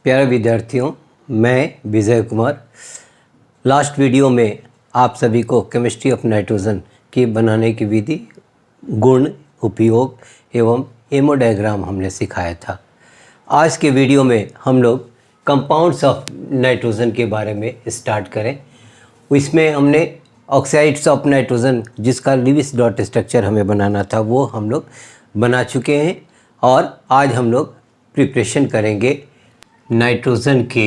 प्यारे विद्यार्थियों, मैं विजय कुमार। लास्ट वीडियो में आप सभी को केमिस्ट्री ऑफ नाइट्रोजन की बनाने की विधि, गुण, उपयोग एवं एमो डायग्राम हमने सिखाया था। आज के वीडियो में हम लोग कंपाउंड्स ऑफ नाइट्रोजन के बारे में स्टार्ट करें। इसमें हमने ऑक्साइड्स ऑफ नाइट्रोजन, जिसका लिविस डॉट स्ट्रक्चर हमें बनाना था, वो हम लोग बना चुके हैं। और आज हम लोग प्रिपरेशन करेंगे नाइट्रोजन के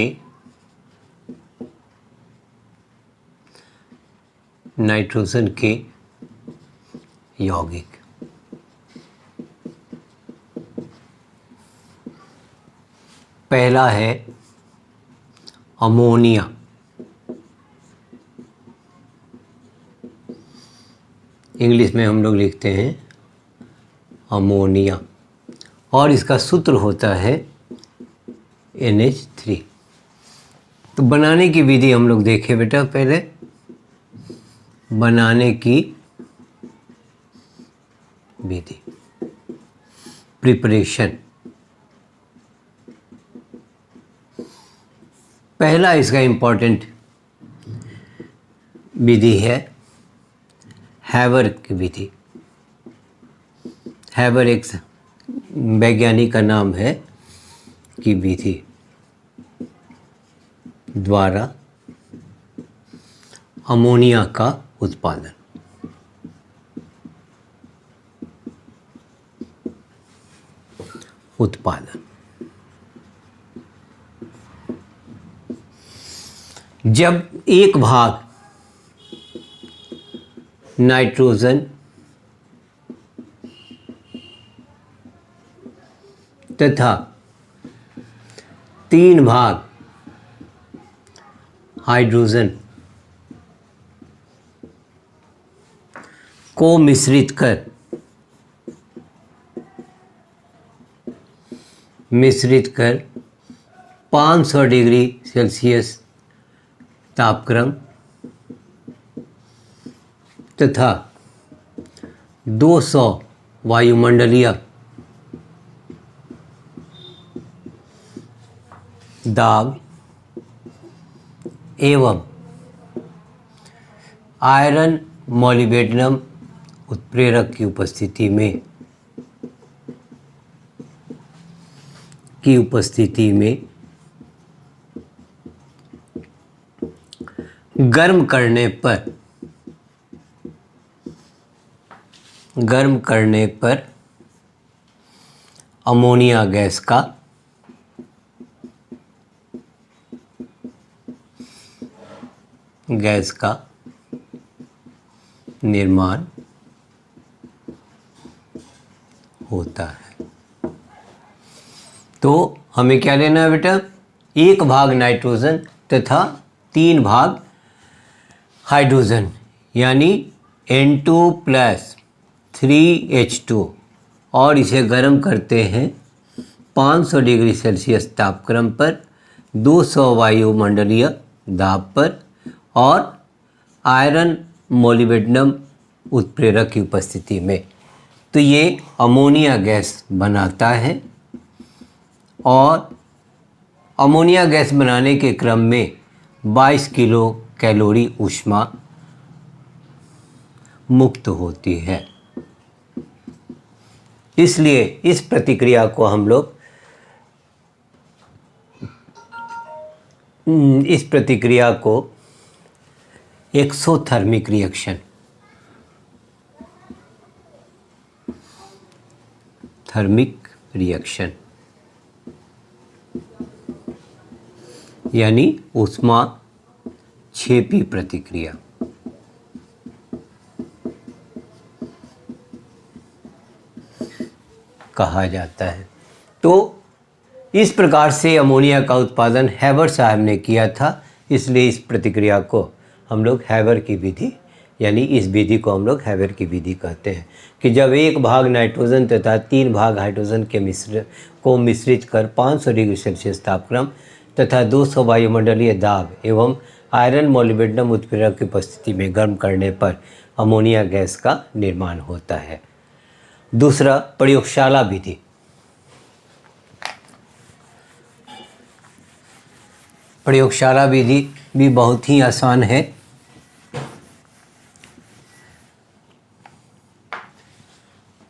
यौगिक। पहला है अमोनिया। इंग्लिश में हम लोग लिखते हैं अमोनिया, और इसका सूत्र होता है NH3। तो बनाने की विधि हम लोग देखें बेटा। पहले बनाने की विधि, प्रिपरेशन। पहला इसका इम्पोर्टेंट विधि है हैबर की विधि। हैबर एक वैज्ञानिक का नाम है की विधि द्वारा अमोनिया का उत्पादन। जब एक भाग नाइट्रोजन तथा 3 भाग हाइड्रोजन को मिश्रित कर 500 डिग्री सेल्सियस तापक्रम तथा 200 वायुमंडलीय दाब एवं आयरन मोलिब्डेनम उत्प्रेरक की उपस्थिति में गर्म करने पर अमोनिया गैस का निर्माण होता है। तो हमें क्या लेना है बेटा? 1 भाग नाइट्रोजन तथा 3 भाग हाइड्रोजन, यानी N2 + 3H2, और इसे गर्म करते हैं 500 डिग्री सेल्सियस तापक्रम पर, 200 वायुमंडलीय दाब पर, और आयरन मोलिब्डेनम उत्प्रेरक की उपस्थिति में। तो ये अमोनिया गैस बनाता है, और अमोनिया गैस बनाने के क्रम में 22 किलो कैलोरी ऊष्मा मुक्त होती है। इसलिए इस प्रतिक्रिया को हम लोग एक्सोथर्मिक रिएक्शन, यानी ऊष्माक्षेपी प्रतिक्रिया कहा जाता है। तो इस प्रकार से अमोनिया का उत्पादन हैबर साहब ने किया था। इसलिए इस प्रतिक्रिया को हम लोग हैबर की विधि, यानी इस विधि को हम लोग हैबर की विधि कहते हैं, कि जब 1 भाग नाइट्रोजन तथा 3 भाग हाइड्रोजन के मिश्रित कर 500 डिग्री सेल्सियस तापक्रम तथा 200 वायुमंडलीय दाब एवं आयरन मोलिब्डेनम उत्प्रेरक की उपस्थिति में गर्म करने पर अमोनिया गैस का निर्माण होता है। दूसरा, प्रयोगशाला विधि। प्रयोगशाला विधि भी बहुत ही आसान है।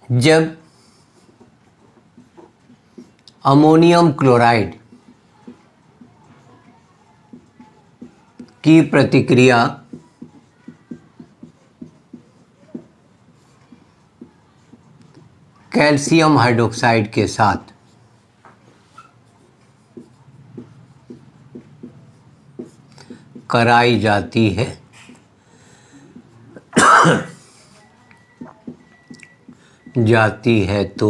जब अमोनियम क्लोराइड की प्रतिक्रिया कैल्शियम हाइड्रोक्साइड के साथ कराई जाती है तो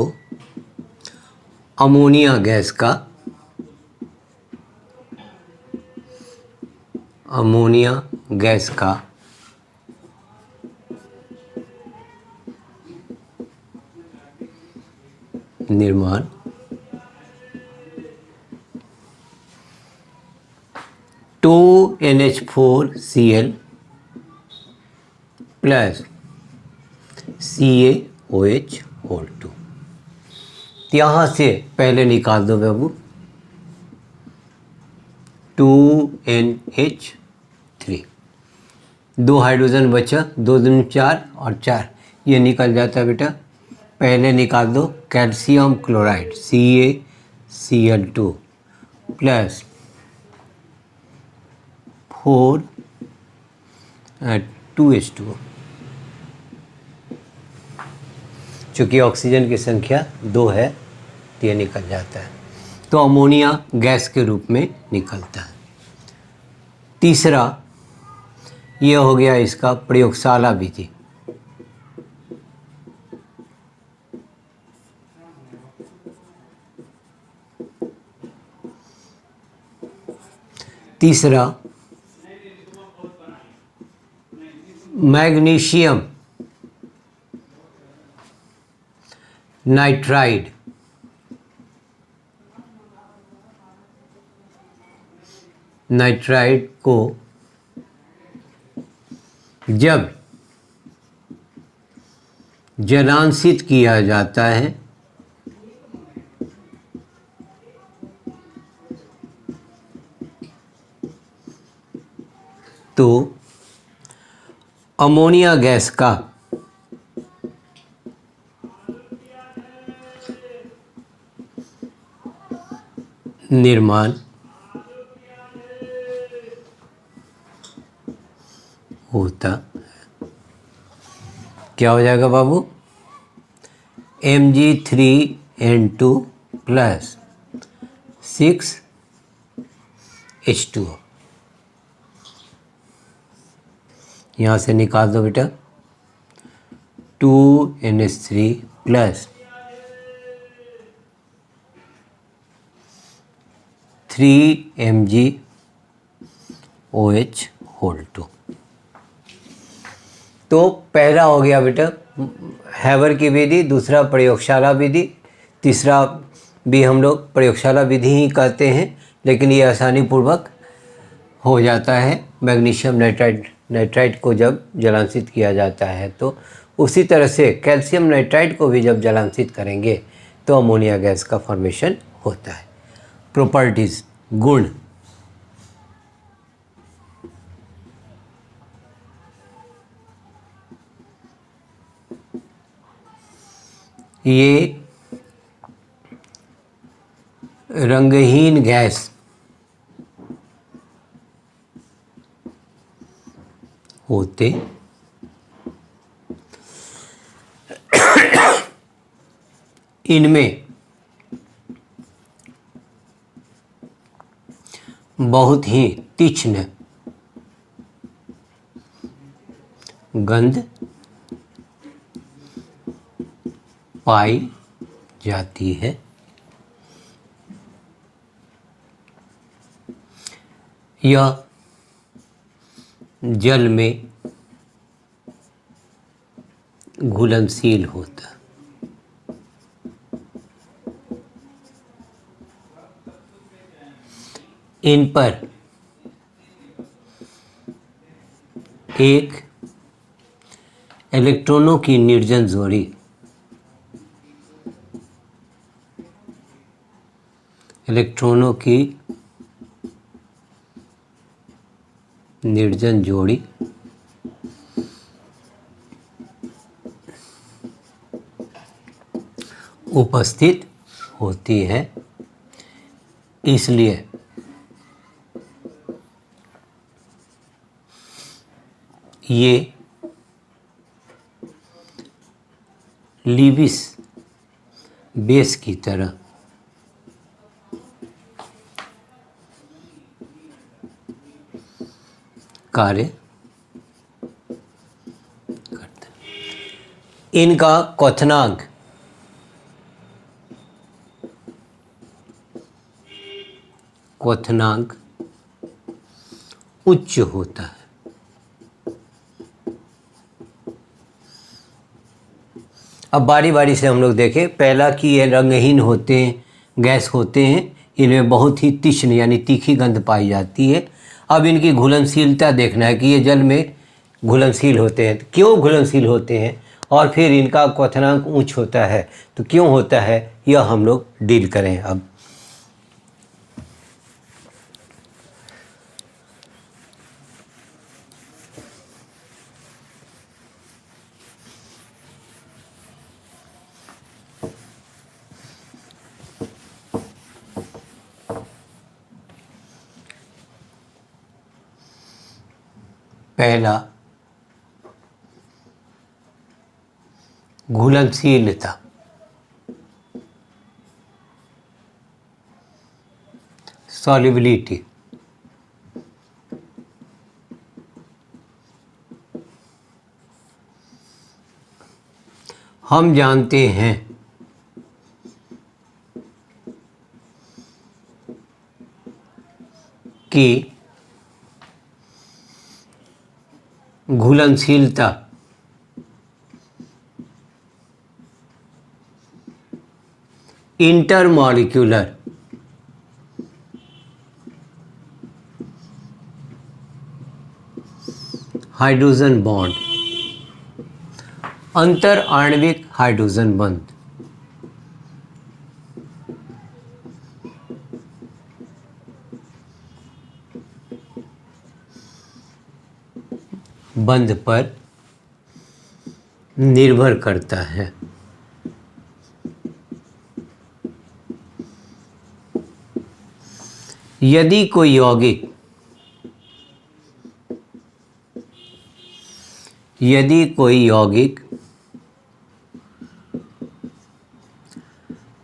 अमोनिया गैस का निर्माण NH4Cl प्लस CaOH2। यहाँ से पहले निकाल दो बाबू 2NH3, 2 हाइड्रोजन बचा, 2 दूनी 4 और 4 ये निकल जाता है बेटा। पहले निकाल दो calcium chloride CaCl2 plus 2H2। चूँकि ऑक्सीजन की संख्या 2 है तो ये निकल जाता है, तो अमोनिया गैस के रूप में निकलता है। तीसरा ये हो गया इसका प्रयोगशाला विधि। तीसरा मैग्नीशियम नाइट्राइड को जब जलांशित किया जाता है तो अमोनिया गैस का निर्माण होता है। क्या हो जाएगा बाबू? Mg3N2 plus 6H2O। यहाँ से निकाल दो बेटा 2NH3 प्लस 3MgOH2। तो पहला हो गया बेटा हैबर की विधि, दूसरा प्रयोगशाला विधि, तीसरा भी हम लोग प्रयोगशाला विधि ही कहते हैं, लेकिन ये आसानी पूर्वक हो जाता है। मैग्नीशियम नाइट्राइड को जब जलांशित किया जाता है तो उसी तरह से कैल्शियम नाइट्राइड को भी जब जलांशित करेंगे तो अमोनिया गैस का फॉर्मेशन होता है। प्रॉपर्टीज, गुण। ये रंगहीन गैस होते इनमें बहुत ही तीक्ष्ण गंध पाई जाती है। यह जल में घुलनशील होता है। इन पर एक इलेक्ट्रॉनों की निर्जन जोड़ी निर्जन जोड़ी उपस्थित होती है, इसलिए ये लीविस बेस की तरह कार्य करते हैं। इनका क्वथनांक उच्च होता है। अब बारी बारी से हम लोग देखें। पहला कि ये रंगहीन होते हैं, गैस होते हैं, इनमें बहुत ही तीक्ष्ण यानी तीखी गंध पाई जाती है। अब इनकी घुलनशीलता देखना है कि ये जल में घुलनशील होते हैं, क्यों घुलनशील होते हैं, और फिर इनका क्वथनांक उच्च होता है तो क्यों होता है, यह हम लोग डील करें। अब पहला घुलनशीलता, सॉल्युबिलिटी। हम जानते हैं कि घुलनशीलता इंटरमॉलिक्यूलर हाइड्रोजन बॉन्ड, अंतर आणविक हाइड्रोजन बंध, बंध पर निर्भर करता है। यदि कोई यौगिक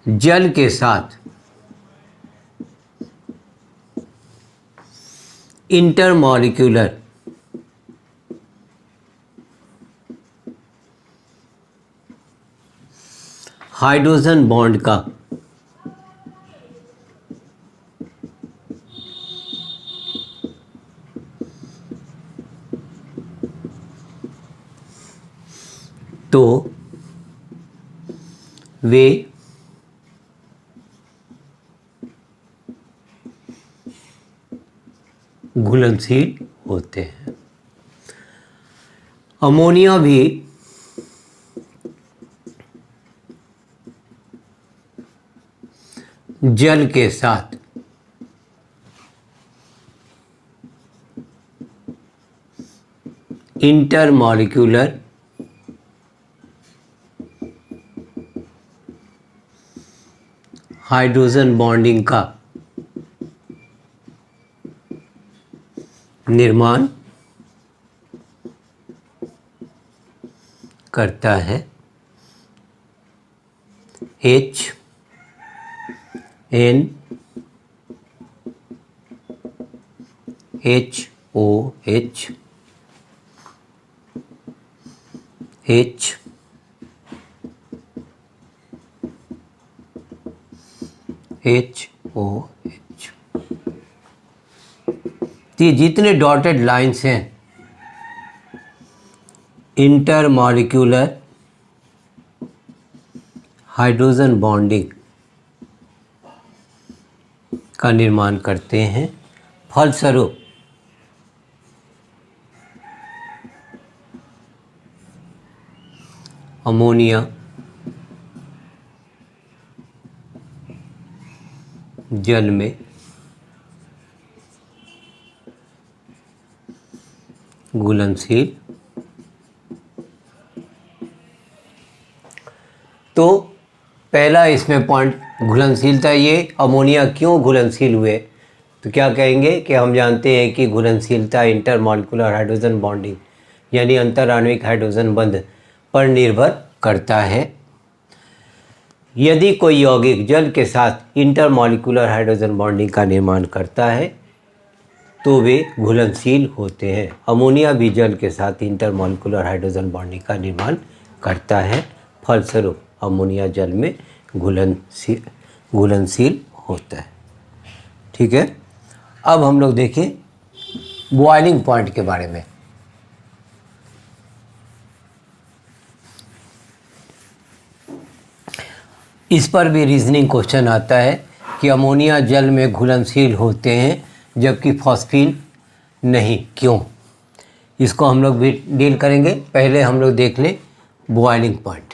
जल के साथ इंटरमॉलिक्यूलर हाइड्रोजन बॉन्ड का तो वे घुलनशील होते हैं। अमोनिया भी जल के साथ इंटरमॉलिक्यूलर हाइड्रोजन बॉन्डिंग का निर्माण करता है। HNO H HOH। तो ये जितने डॉटेड लाइंस हैं इंटरमॉलिक्यूलर हाइड्रोजन बॉन्डिंग का निर्माण करते हैं। फलस्वरूप अमोनिया जल में घुलनशील। तो पहला इसमें पॉइंट घुलनशीलता, ये अमोनिया क्यों घुलनशील हुए, तो क्या कहेंगे कि हम जानते हैं कि घुलनशीलता इंटरमॉलिक्यूलर हाइड्रोजन बॉन्डिंग यानी अंतराण्विक हाइड्रोजन बंध पर निर्भर करता है। यदि कोई यौगिक जल के साथ इंटरमॉलिक्यूलर हाइड्रोजन बॉन्डिंग का निर्माण करता है तो वे घुलनशील होते हैं। अमोनिया भी जल के साथ इंटरमॉलिक्यूलर हाइड्रोजन बॉन्डिंग का निर्माण करता है, फलस्वरूप अमोनिया जल में घुलनशील होता है। ठीक है, अब हम लोग देखें बॉइलिंग पॉइंट के बारे में। इस पर भी रीजनिंग क्वेश्चन आता है कि अमोनिया जल में घुलनशील होते हैं जबकि फॉस्फीन नहीं, क्यों? इसको हम लोग भी डील करेंगे। पहले हम लोग देख लें बॉइलिंग पॉइंट।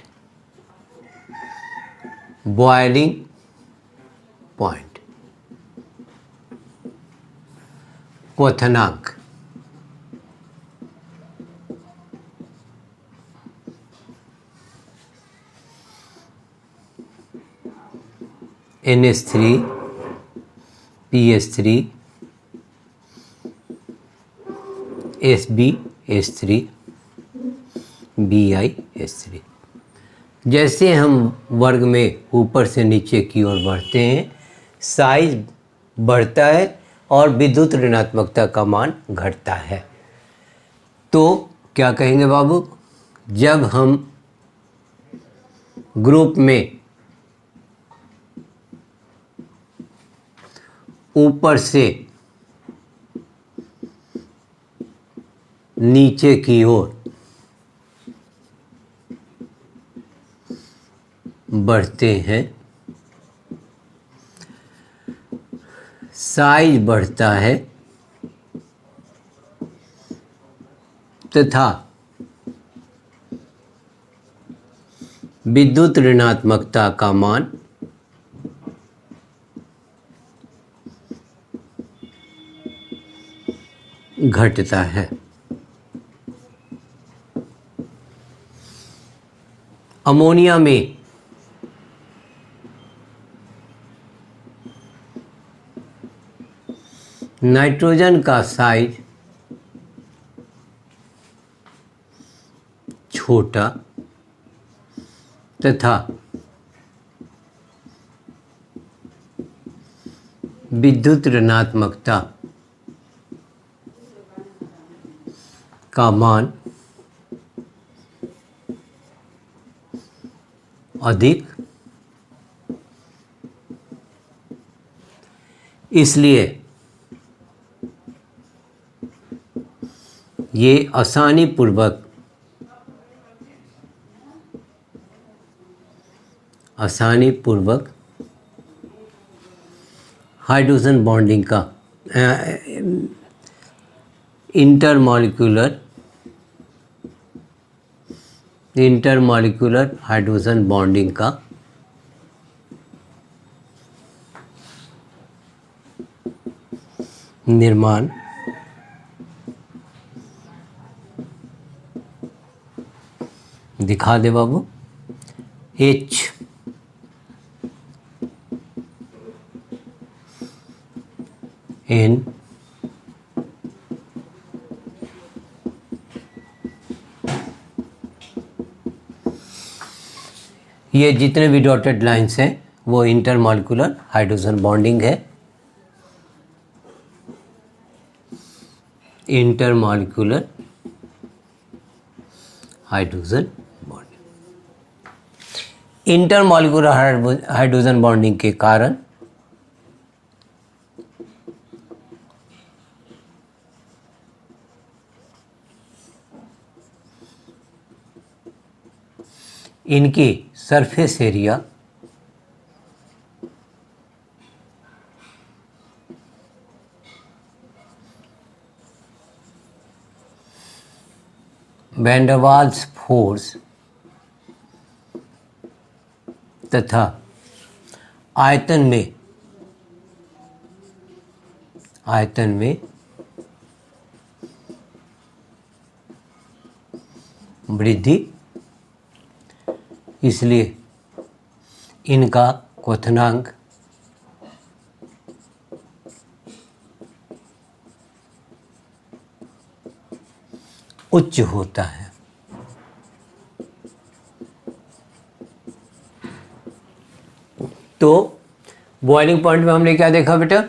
बॉइलिंग पॉइंट, क्वथनांक। NH3 PH3 SbH3 BiH3। जैसे हम वर्ग में ऊपर से नीचे की ओर बढ़ते हैं, साइज बढ़ता है और विद्युत ऋणात्मकता का मान घटता है। तो क्या कहेंगे बाबू, जब हम ग्रुप में ऊपर से नीचे की ओर बढ़ते हैं, साइज बढ़ता है तथा विद्युत ऋणात्मकता का मान घटता है। अमोनिया में नाइट्रोजन का साइज छोटा तथा विद्युत ऋणात्मकता का मान अधिक, इसलिए ये आसानी पूर्वक हाइड्रोजन बॉन्डिंग का इंटरमॉलिक्यूलर हाइड्रोजन बॉन्डिंग का निर्माण दिखा दे बाबू। H N ये जितने भी डॉटेड लाइंस हैं वो इंटरमॉलिक्यूलर हाइड्रोजन बॉन्डिंग है। Intermolecular hydrogen bonding, intermolecular hydrogen bonding के कारण इनकी surface area van der Waals force तथा आयतन में वृद्धि, इसलिए इनका क्वथनांक उच्च होता है। तो बॉइलिंग पॉइंट में हमने क्या देखा बेटा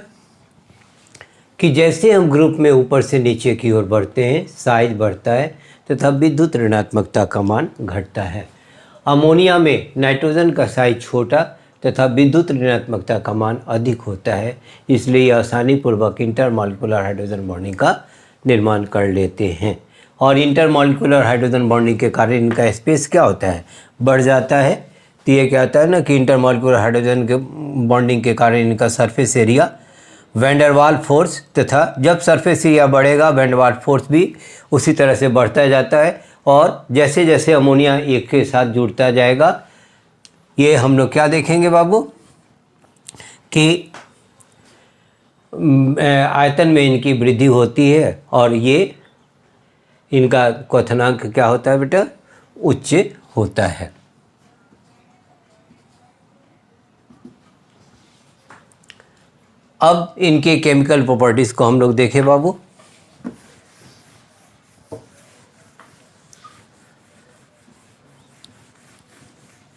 कि जैसे हम ग्रुप में ऊपर से नीचे की ओर बढ़ते हैं साइज बढ़ता है तथा विद्युत ऋणात्मकता का मान घटता है। अमोनिया में नाइट्रोजन का साइज छोटा तथा विद्युत ऋणात्मकता का मान अधिक होता है, इसलिए यह आसानीपूर्वक इंटरमॉलिक्यूलर हाइड्रोजन बॉन्डिंग का निर्माण कर लेते हैं। और इंटरमॉलिक्यूलर हाइड्रोजन बॉन्डिंग के कारण इनका स्पेस क्या होता है, बढ़ जाता है। तो ये क्या होता है ना कि इंटरमॉलिक्यूलर हाइड्रोजन के बॉन्डिंग के कारण इनका सरफेस एरिया, वैन डर वाल फोर्स, तथा जब सरफेस एरिया बढ़ेगा वैन डर वाल फोर्स भी उसी तरह से बढ़ता जाता है। और जैसे जैसे अमोनिया एक के साथ जुड़ता जाएगा, ये हम लोग क्या देखेंगे बाबू कि आयतन में इनकी वृद्धि होती है और ये इनका क्वथनांक क्या होता है बेटा, उच्च होता है। अब इनके केमिकल प्रॉपर्टीज को हम लोग देखें बाबू।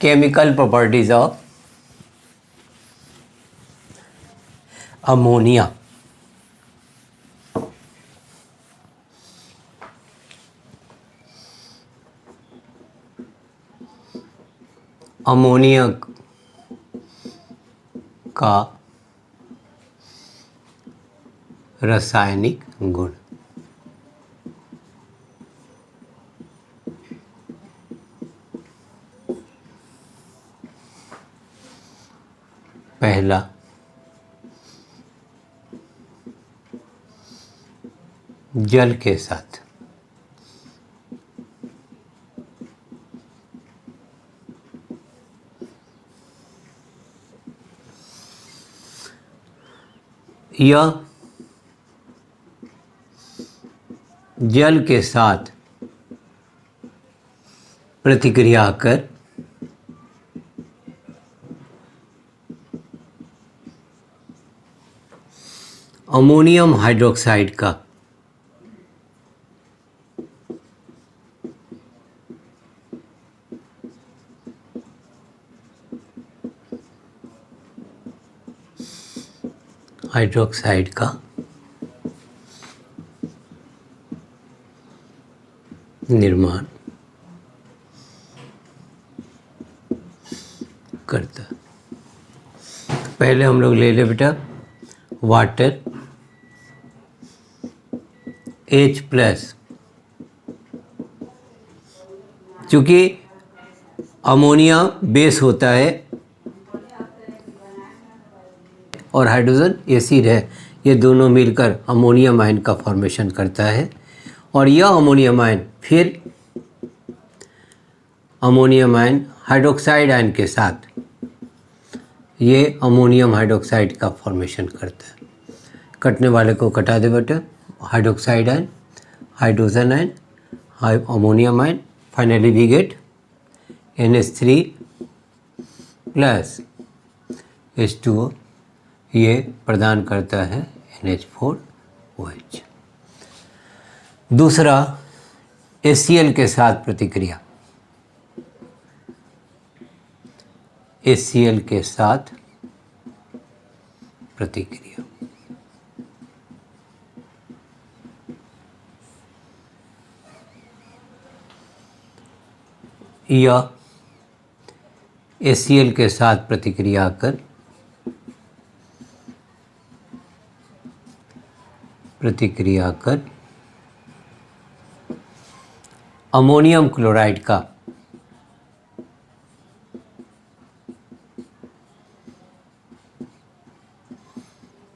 Chemical properties of ammonia. Ammonia का रासायनिक गुण। पहला, जल के साथ यह जल के साथ प्रतिक्रिया कर अमोनियम हाइड्रोक्साइड का निर्माण करता। पहले हम लोग ले ले बेटा वाटर H+, चूँकि अमोनिया बेस होता है और हाइड्रोजन एसिड है, ये दोनों मिलकर अमोनियम आयन का फॉर्मेशन करता है। और यह अमोनियम आयन फिर अमोनियम आयन हाइड्रोक्साइड आयन के साथ ये अमोनियम हाइड्रोक्साइड का फॉर्मेशन करता है। कटने वाले को कटा दे बेटा, hydroxide ion, hydrogen ion, ammonium ion, finally we get NH3 plus H2O, ये प्रदान करता है NH4OH। दूसरा HCl के साथ प्रतिक्रिया, HCl के साथ प्रतिक्रिया या HCl के साथ प्रतिक्रिया कर अमोनियम क्लोराइड का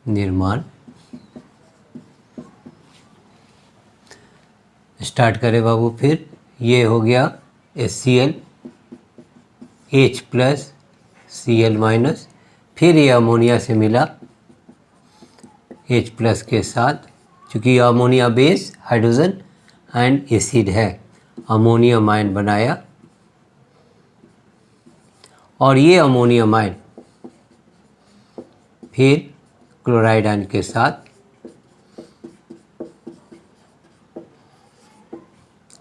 निर्माण स्टार्ट करें बाबू। फिर ये हो गया HCl, H+ Cl-, फिर ये अमोनिया से मिला H+ के साथ, चूँकि यह ammonia base hydrogen and acid है अमोनियम आयन बनाया और ये अमोनियम आयन फिर क्लोराइड आयन के साथ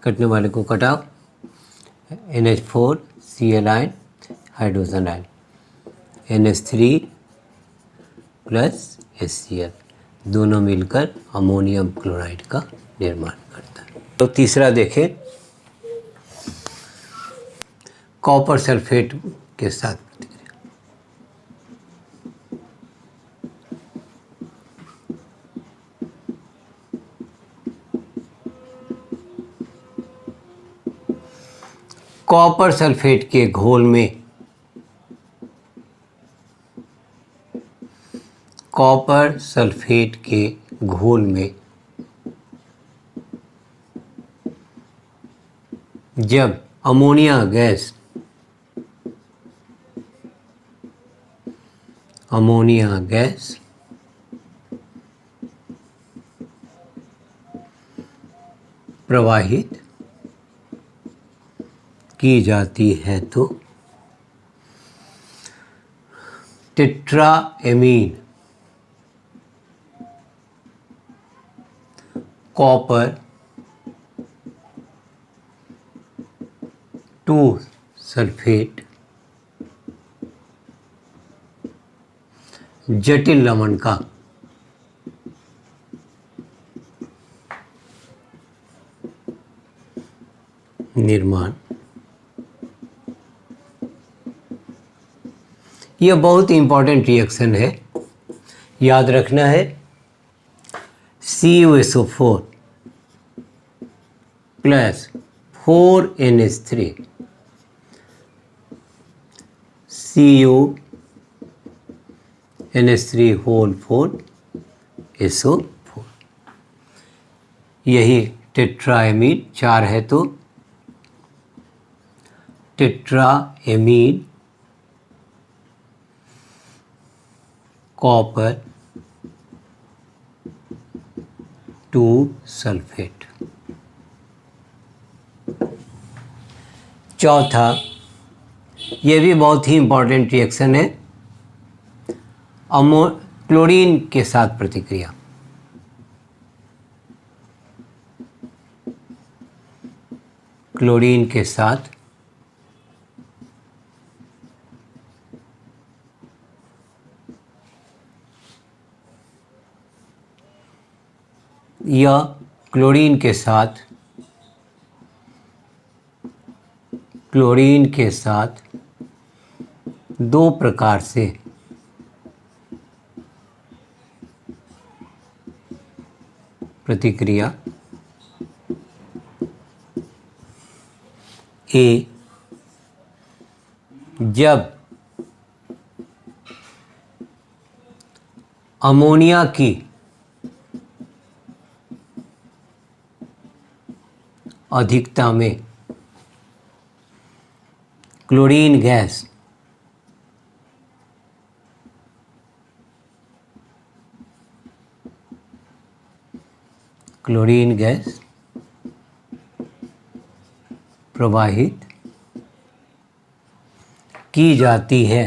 कटने वाले को कटाओ, NH4Cl ion, hydrogen ion, NH3 plus HCl, दोनों मिलकर अमोनियम क्लोराइड का निर्माण करता है। तो तीसरा देखें, कॉपर सल्फेट के साथ प्रतिक्रिया। कॉपर सल्फेट के घोल में कॉपर सल्फेट के घोल में जब अमोनिया गैस प्रवाहित की जाती है तो टेट्राएमीन कॉपर 2 सल्फेट जटिल लवण का निर्माण। यह बहुत इंपॉर्टेंट रिएक्शन है, याद रखना है। CuSO4 plus 4NH3 CuNH3 whole 4 SO4, यही टेट्राएमीन 4 है तो टेट्राएमीन कॉपर 2 सल्फेट। चौथा, यह भी बहुत ही इम्पॉर्टेंट रिएक्शन है, क्लोरीन के साथ प्रतिक्रिया। क्लोरीन के साथ या क्लोरीन के साथ दो प्रकार से प्रतिक्रिया। ए, जब अमोनिया की अधिकता में क्लोरीन गैस प्रवाहित की जाती है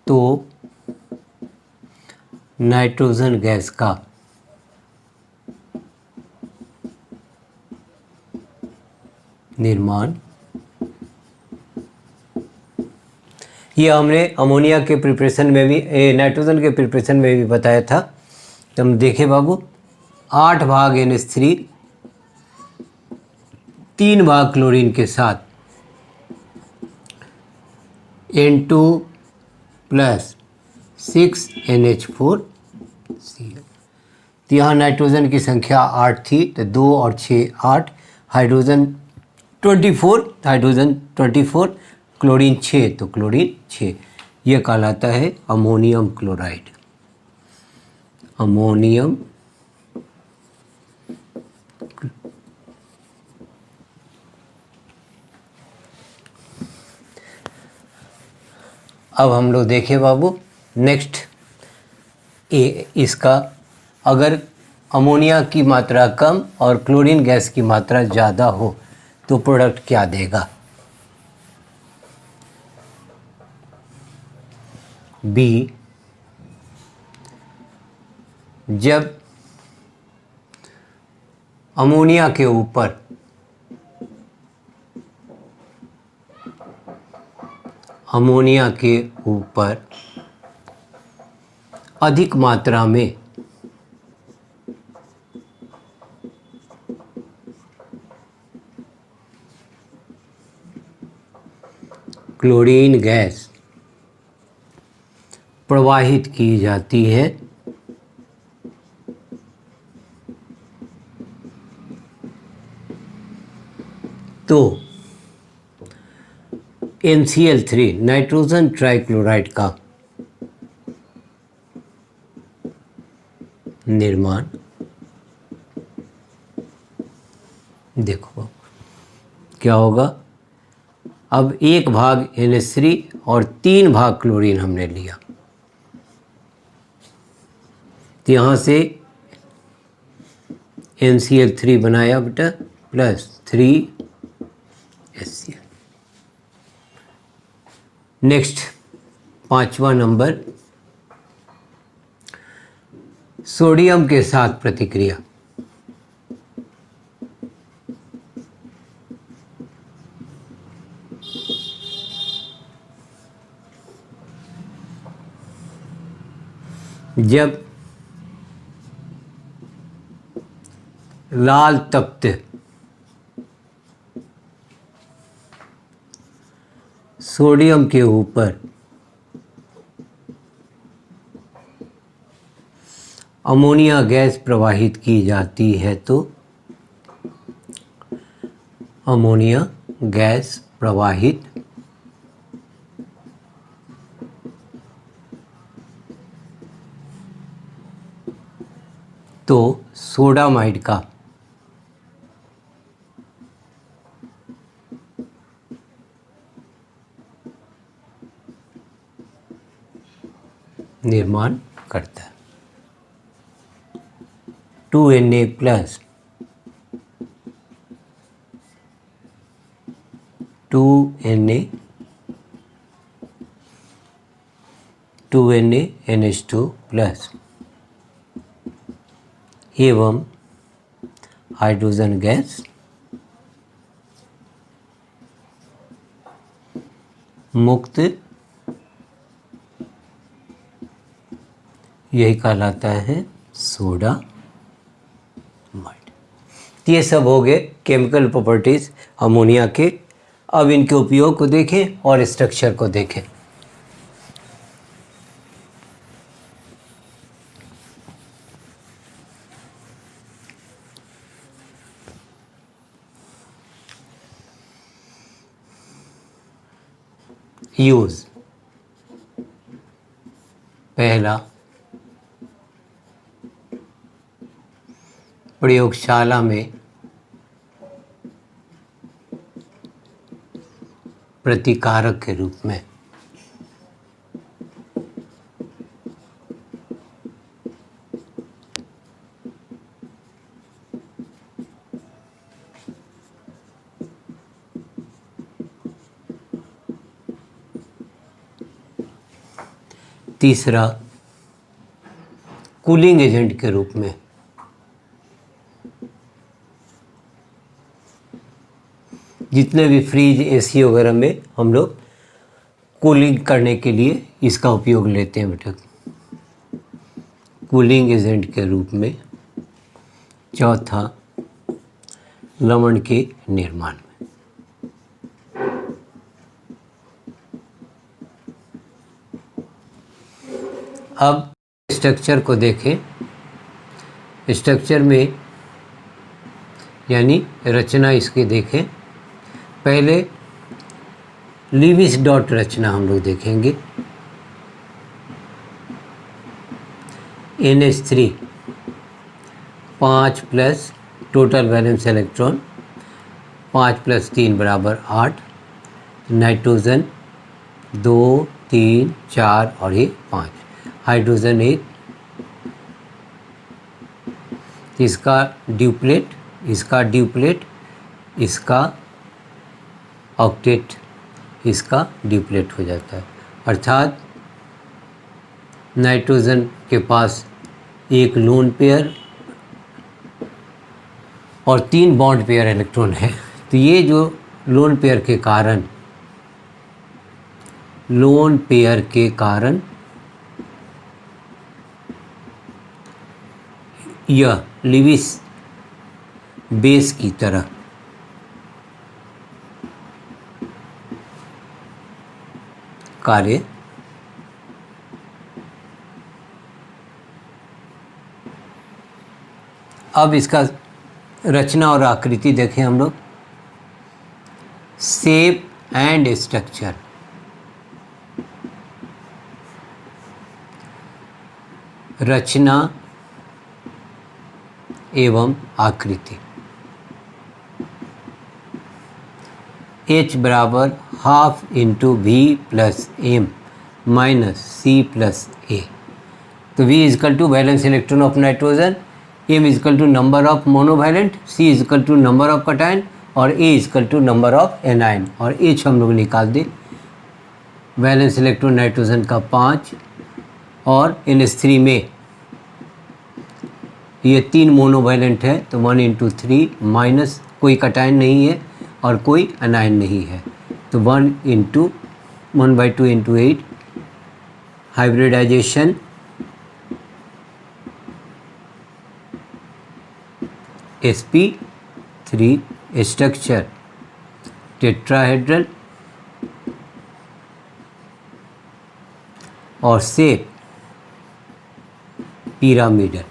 तो नाइट्रोजन गैस का निर्माण। यह हमने अमोनिया के प्रिपरेशन में भी, नाइट्रोजन के प्रिपरेशन में भी बताया था। तो हम देखें बाबू, 8 भाग NH3 3 भाग क्लोरीन के साथ N2 प्लस 6 NH4Cl। तो यहाँ नाइट्रोजन की संख्या 8 थी, तो 2 और 6 8, हाइड्रोजन 24, क्लोरीन 6, तो क्लोरीन 6। यह कहलाता है अमोनियम क्लोराइड। अमोनियम अब हम लोग देखें बाबू नेक्स्ट, इसका अगर अमोनिया की मात्रा कम और क्लोरीन गैस की मात्रा ज़्यादा हो तो प्रोडक्ट क्या देगा? बी, जब अमोनिया के ऊपर अधिक मात्रा में क्लोरीन गैस प्रवाहित की जाती है तो NCl3 नाइट्रोजन ट्राइक्लोराइड का निर्माण, देखो क्या होगा। अब 1 भाग NH3 और 3 भाग क्लोरीन हमने लिया, तो यहाँ से NCl3 बनाया बेटा प्लस 3HCl। नेक्स्ट 5वां नंबर, सोडियम के साथ प्रतिक्रिया। जब लाल तप्त सोडियम के ऊपर अमोनिया गैस प्रवाहित की जाती है तो अमोनिया गैस प्रवाहित तो सोडामाइड का निर्माण करता है। 2Na plus 2Na NH2 plus एवं हाइड्रोजन गैस मुक्त, यही कहलाता है सोडामाइड। ये सब हो गए केमिकल प्रॉपर्टीज अमोनिया के। अब इनके उपयोग को देखें और स्ट्रक्चर को देखें। यूज, पहला, प्रयोगशाला में प्रतिकारक के रूप में। तीसरा, कूलिंग एजेंट के रूप में। जितने भी फ्रिज, एसी वगैरह में हम लोग कूलिंग करने के लिए इसका उपयोग लेते हैं बेटा, कूलिंग एजेंट के रूप में। चौथा, लवण के निर्माण में। अब स्ट्रक्चर को देखें। स्ट्रक्चर में यानी रचना इसकी देखें। पहले लीविस डॉट रचना हम लोग देखेंगे। NH3 5 plus total valence electron 5 + 3 = 8, nitrogen 2 3 4 और ये 5, हाइड्रोजन 1, इसका ड्यूप्लेट, इसका ड्यूप्लेट, इसका ऑक्टेट, इसका ड्यूप्लेट हो जाता है। अर्थात नाइट्रोजन के पास एक लोन पेयर और 3 बॉन्ड पेयर इलेक्ट्रॉन है। तो ये जो लोन पेयर के कारण यह लिविस बेस की तरह कार्य अब इसका रचना और आकृति देखें हम लोग। शेप एंड स्ट्रक्चर, रचना एवं आकृति। H बराबर half into V plus M minus C plus A. तो V is equal to valence electron of nitrogen, M is equal to number of monovalent, C is equal to number of cation और A is equal to number of anion. और H हम लोग निकाल दें। Valence electron nitrogen का 5 और NH3 में ये 3 मोनोवैलेंट है तो 1 इंटू 3 माइनस कोई कटायन नहीं है और कोई अनायन नहीं है तो 1/2 into 8 hybridisation sp3 structure tetrahedral और शेप पिरामिडल।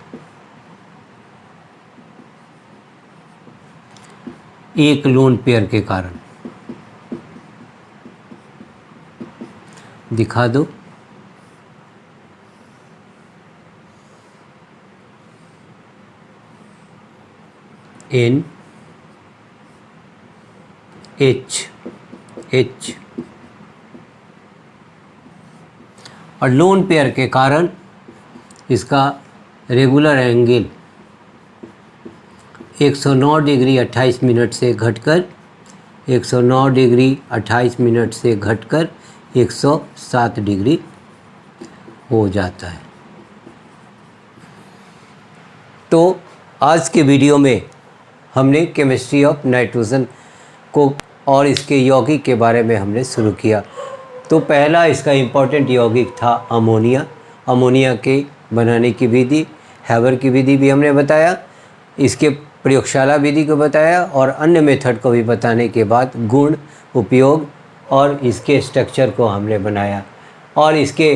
एक लोन पेयर के कारण दिखा दो। N H और लोन पेयर के कारण इसका रेगुलर एंगल 109 डिग्री 28 मिनट से घटकर 109 डिग्री 28 मिनट से घटकर 107 डिग्री हो जाता है। तो आज के वीडियो में हमने केमिस्ट्री ऑफ नाइट्रोजन को और इसके यौगिक के बारे में हमने शुरू किया। तो पहला इसका इम्पोर्टेंट यौगिक था अमोनिया। अमोनिया के बनाने की विधि, हैबर की विधि भी हमने बताया, इसके प्रयोगशाला विधि को बताया और अन्य मेथड को भी बताने के बाद गुण, उपयोग और इसके स्ट्रक्चर को हमने बनाया और इसके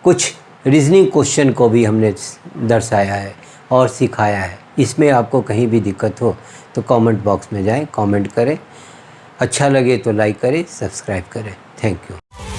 कुछ रीजनिंग क्वेश्चन को भी हमने दर्शाया है और सिखाया है। इसमें आपको कहीं भी दिक्कत हो तो कमेंट बॉक्स में जाएं, कमेंट करें। अच्छा लगे तो लाइक करें, सब्सक्राइब करें। Thank you.